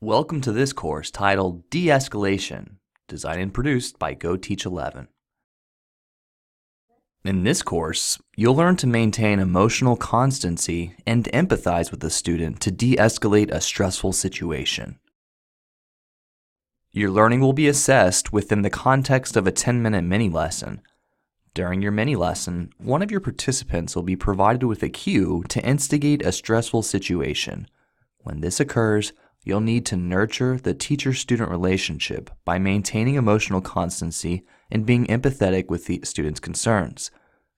Welcome to this course titled De-Escalation, designed and produced by GoTeach11. In this course, you'll learn to maintain emotional constancy and empathize with the student to de-escalate a stressful situation. Your learning will be assessed within the context of a 10-minute mini-lesson. During your mini-lesson, one of your participants will be provided with a cue to instigate a stressful situation. When this occurs, you'll need to nurture the teacher-student relationship by maintaining emotional constancy and being empathetic with the student's concerns.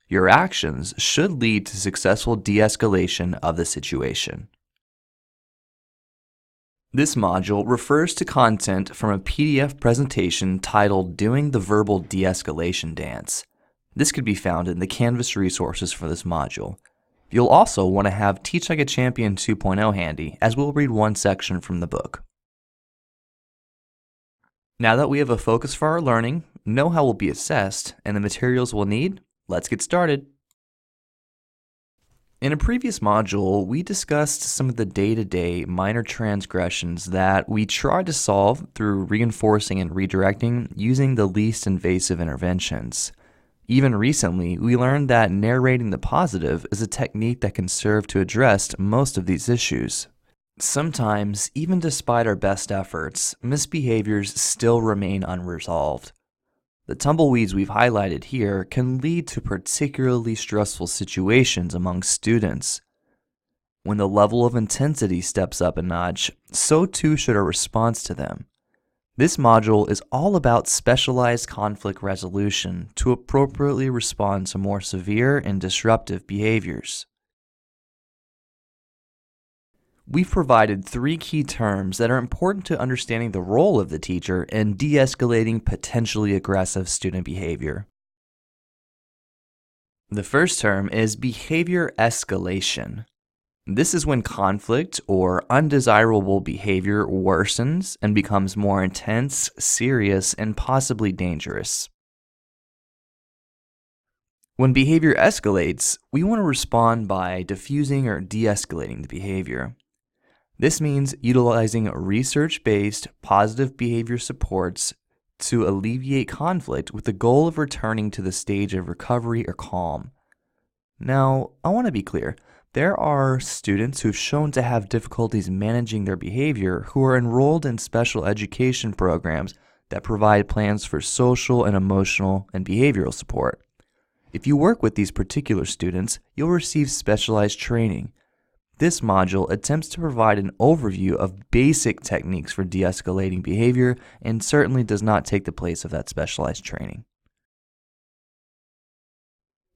Your actions should lead to successful de-escalation of the situation. This module refers to content from a PDF presentation titled Doing the Verbal De-Escalation Dance. This could be found in the Canvas resources for this module. You'll also want to have Teach Like a Champion 2.0 handy, as we'll read one section from the book. Now that we have a focus for our learning, know how we'll be assessed, and the materials we'll need, let's get started. In a previous module, we discussed some of the day-to-day minor transgressions that we tried to solve through reinforcing and redirecting using the least invasive interventions. Even recently, we learned that narrating the positive is a technique that can serve to address most of these issues. Sometimes, even despite our best efforts, misbehaviors still remain unresolved. The tumbleweeds we've highlighted here can lead to particularly stressful situations among students. When the level of intensity steps up a notch, so too should our response to them. This module is all about specialized conflict resolution to appropriately respond to more severe and disruptive behaviors. We've provided 3 key terms that are important to understanding the role of the teacher in de-escalating potentially aggressive student behavior. The first term is behavior escalation. This is when conflict or undesirable behavior worsens and becomes more intense, serious, and possibly dangerous. When behavior escalates, we want to respond by diffusing or de-escalating the behavior. This means utilizing research-based positive behavior supports to alleviate conflict with the goal of returning to the stage of recovery or calm. Now, I want to be clear. There are students who've shown to have difficulties managing their behavior who are enrolled in special education programs that provide plans for social and emotional and behavioral support. If you work with these particular students, you'll receive specialized training. This module attempts to provide an overview of basic techniques for de-escalating behavior and certainly does not take the place of that specialized training.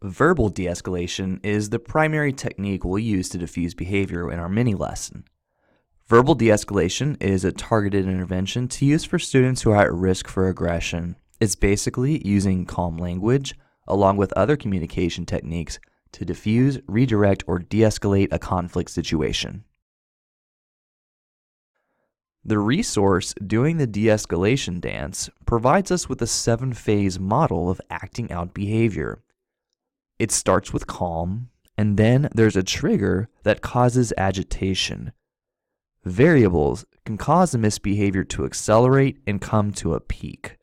Verbal de-escalation is the primary technique we'll use to diffuse behavior in our mini-lesson. Verbal de-escalation is a targeted intervention to use for students who are at risk for aggression. It's basically using calm language, along with other communication techniques, to diffuse, redirect, or de-escalate a conflict situation. The resource Doing the De-Escalation Dance provides us with a 7-phase model of acting out behavior. It starts with calm, and then there's a trigger that causes agitation. Variables can cause a misbehavior to accelerate and come to a peak.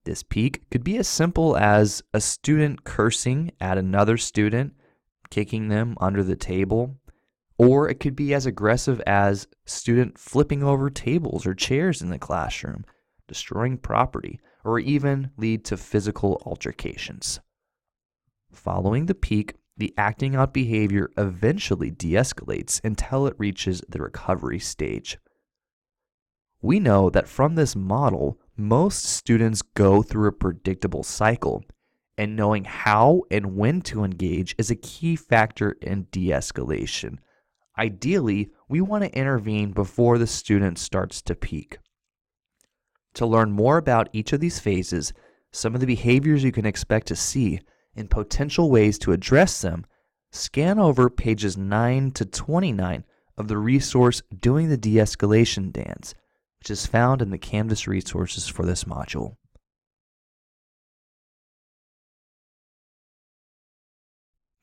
This peak could be as simple as a student cursing at another student, kicking them under the table, or it could be as aggressive as student flipping over tables or chairs in the classroom, destroying property, or even lead to physical altercations. Following the peak, the acting out behavior eventually de-escalates until it reaches the recovery stage. We know that from this model, most students go through a predictable cycle, and knowing how and when to engage is a key factor in de-escalation. Ideally, we want to intervene before the student starts to peak. To learn more about each of these phases, some of the behaviors you can expect to see, and potential ways to address them, scan over pages 9 to 29 of the resource Doing the De-Escalation Dance, which is found in the Canvas resources for this module.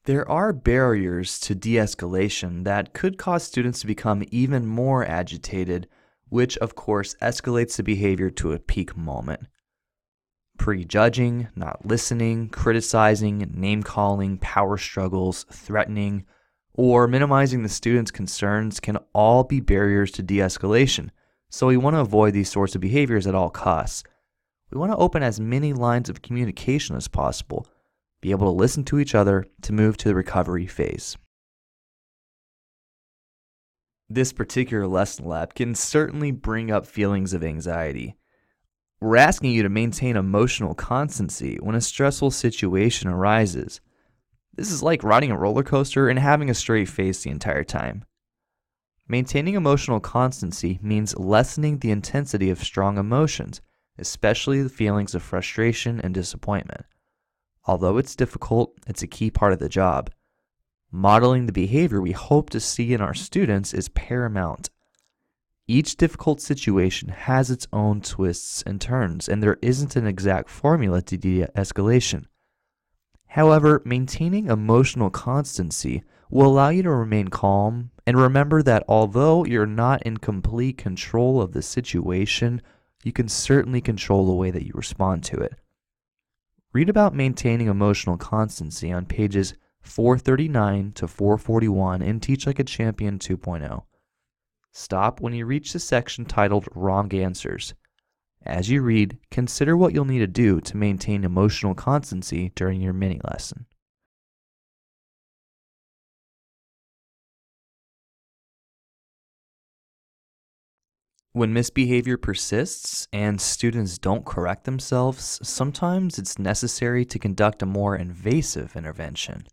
There are barriers to de-escalation that could cause students to become even more agitated which of course escalates the behavior to a peak moment. Prejudging, not listening, criticizing, name-calling, power struggles, threatening, or minimizing the student's concerns can all be barriers to de-escalation, so we want to avoid these sorts of behaviors at all costs. We want to open as many lines of communication as possible, be able to listen to each other to move to the recovery phase. This particular lesson lab can certainly bring up feelings of anxiety. We're asking you to maintain emotional constancy when a stressful situation arises. This is like riding a roller coaster and having a straight face the entire time. Maintaining emotional constancy means lessening the intensity of strong emotions, especially the feelings of frustration and disappointment. Although it's difficult, it's a key part of the job. Modeling the behavior we hope to see in our students is paramount. Each difficult situation has its own twists and turns, and there isn't an exact formula to de-escalation. However, maintaining emotional constancy will allow you to remain calm and remember that although you're not in complete control of the situation, you can certainly control the way that you respond to it. Read about maintaining emotional constancy on pages 439 to 441 in Teach Like a Champion 2.0. Stop when you reach the section titled Wrong Answers. As you read, consider what you'll need to do to maintain emotional constancy during your mini lesson. When misbehavior persists and students don't correct themselves, sometimes it's necessary to conduct a more invasive intervention.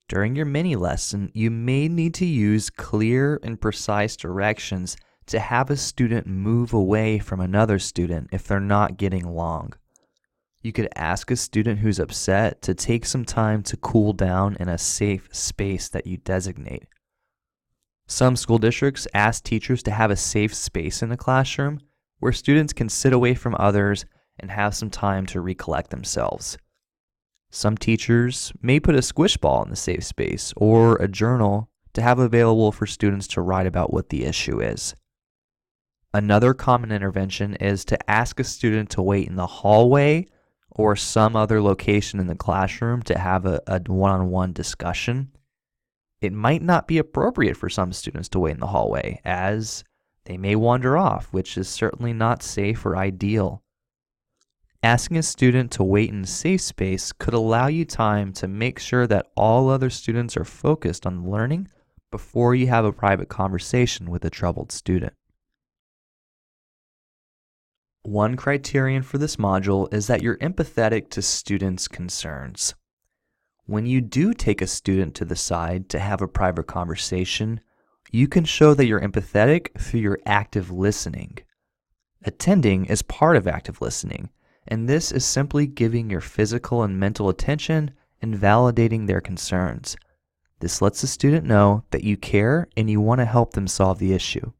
During your mini lesson, you may need to use clear and precise directions to have a student move away from another student if they're not getting along. You could ask a student who's upset to take some time to cool down in a safe space that you designate. Some school districts ask teachers to have a safe space in the classroom where students can sit away from others and have some time to recollect themselves. Some teachers may put a squish ball in the safe space or a journal to have available for students to write about what the issue is. Another common intervention is to ask a student to wait in the hallway or some other location in the classroom to have a one-on-one discussion. It might not be appropriate for some students to wait in the hallway, as they may wander off, which is certainly not safe or ideal. Asking a student to wait in a safe space could allow you time to make sure that all other students are focused on learning before you have a private conversation with a troubled student. One criterion for this module is that you're empathetic to students' concerns. When you do take a student to the side to have a private conversation, you can show that you're empathetic through your active listening. Attending is part of active listening, and this is simply giving your physical and mental attention and validating their concerns. This lets the student know that you care and you want to help them solve the issue.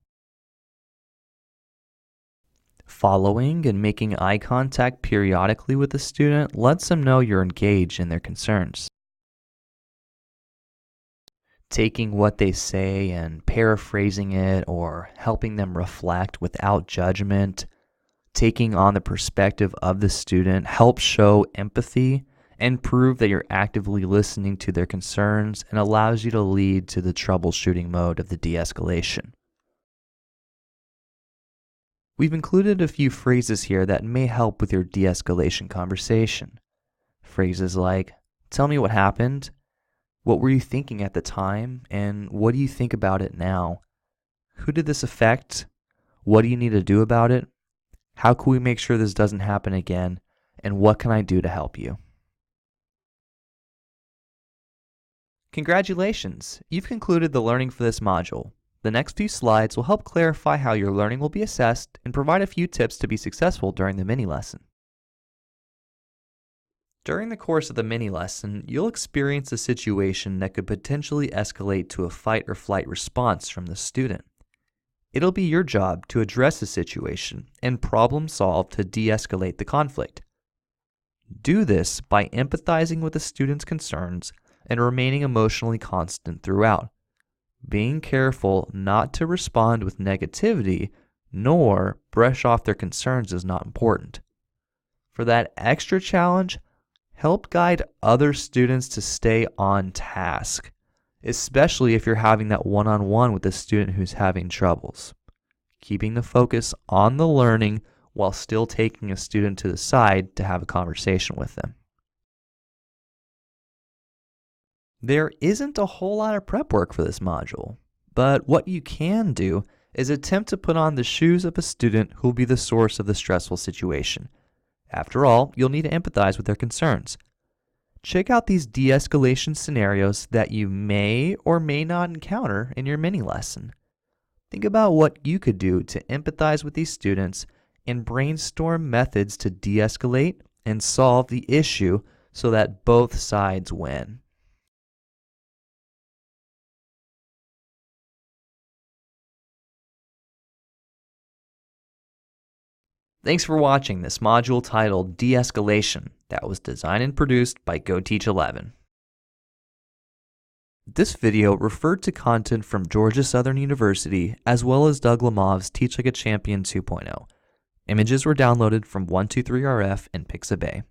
Following and making eye contact periodically with the student lets them know you're engaged in their concerns. Taking what they say and paraphrasing it or helping them reflect without judgment, taking on the perspective of the student helps show empathy and prove that you're actively listening to their concerns and allows you to lead to the troubleshooting mode of the de-escalation. We've included a few phrases here that may help with your de-escalation conversation. Phrases like, "Tell me what happened," "What were you thinking at the time," and "What do you think about it now?" "Who did this affect?" "What do you need to do about it?" "How can we make sure this doesn't happen again?" And "What can I do to help you?" Congratulations! You've concluded the learning for this module. The next few slides will help clarify how your learning will be assessed and provide a few tips to be successful during the mini lesson. During the course of the mini lesson, you'll experience a situation that could potentially escalate to a fight or flight response from the student. It'll be your job to address the situation and problem solve to de-escalate the conflict. Do this by empathizing with the student's concerns and remaining emotionally constant throughout. being careful not to respond with negativity nor brush off their concerns is not important. For that extra challenge, help guide other students to stay on task, especially if you're having that one-on-one with a student who's having troubles. Keeping the focus on the learning while still taking a student to the side to have a conversation with them. There isn't a whole lot of prep work for this module, but what you can do is attempt to put on the shoes of a student who will be the source of the stressful situation. After all, you'll need to empathize with their concerns. Check out these de-escalation scenarios that you may or may not encounter in your mini lesson. Think about what you could do to empathize with these students and brainstorm methods to de-escalate and solve the issue so that both sides win. Thanks for watching this module titled De-Escalation that was designed and produced by GoTeach11. This video referred to content from Georgia Southern University as well as Doug Lemov's Teach Like a Champion 2.0. Images were downloaded from 123RF and Pixabay.